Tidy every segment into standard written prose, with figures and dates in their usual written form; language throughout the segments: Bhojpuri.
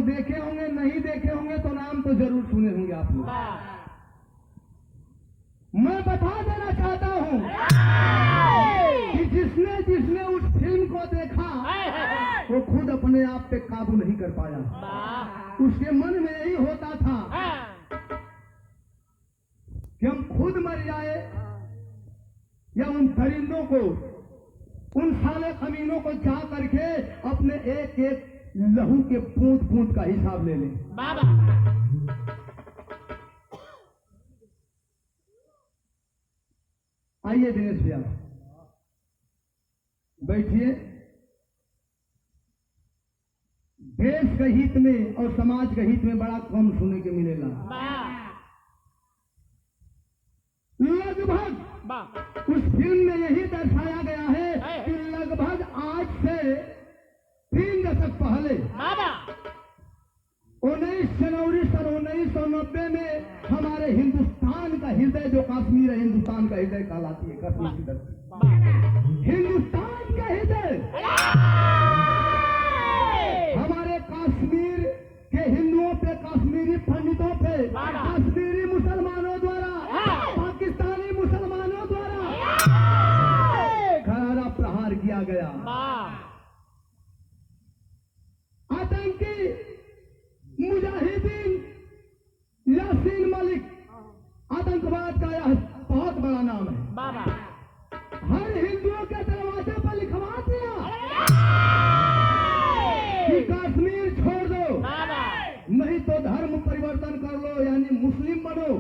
देखे होंगे, नहीं देखे होंगे तो नाम तो जरूर सुने होंगे आप लोग। मैं बता देना चाहता हूं कि जिसने जिसने उस फिल्म को देखा वो खुद अपने आप पे काबू नहीं कर पाया। उसके मन में यही होता था कि हम खुद मर जाए या उन परिंदों को, उन साले कमीनों को जा करके अपने एक एक लहू के बूंद बूंद का हिसाब ले लें। आइए दिनेश भैया बैठिए। देश के हित में और समाज के हित में बड़ा कम सुनने के मिलेगा। लगभग उस फिल्म में यही दर्शाया गया है कि लगभग आज से 3 दशक पहले 19 जनवरी सन 1990 में हमारे हिंदुस्तान का हृदय, जो कश्मीर है, हिंदुस्तान का हृदय कहलाती है कश्मीर की धरती, हिंदुस्तान का हृदय हमारे कश्मीर के हिंदुओं पे, कश्मीरी पंडितों पे, कश्मीरी मुसलमानों द्वारा, पाकिस्तानी मुसलमानों द्वारा करारा प्रहार किया गया। आतंकी मुजाहिदीन यासीन मलिक, आतंकवाद का यह बहुत बड़ा नाम है। हर हिंदुओं के दरवाजे पर लिखवा दिया कि कश्मीर छोड़ दो, नहीं तो धर्म परिवर्तन कर लो यानी मुस्लिम बनो,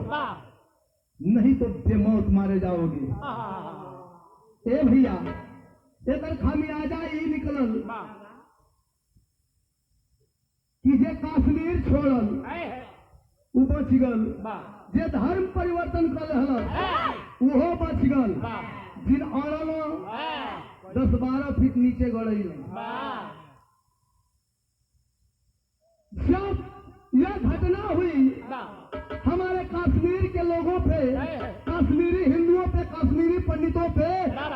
नहीं तो बेमौत मारे जाओगे। ए भैया एक खामियाजा ही निकलल कि जे कश्मीर छोड़ल वो बच गल, जे धर्म परिवर्तन कर रहल वो बच गल, जिन अड़ल 10-12 फीट नीचे गड़ल। जब यह घटना हुई हमारे कश्मीर के लोगों पे, कश्मीरी हिंदुओं पे, कश्मीरी पंडितों पे,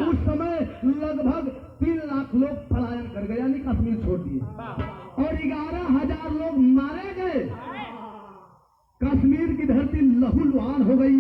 उस समय लगभग 3 लाख लोग पलायन कर गए यानी कश्मीर छोड़ दिए और 11,000 लोग मारे गए। कश्मीर की धरती लहूलुहान हो गई।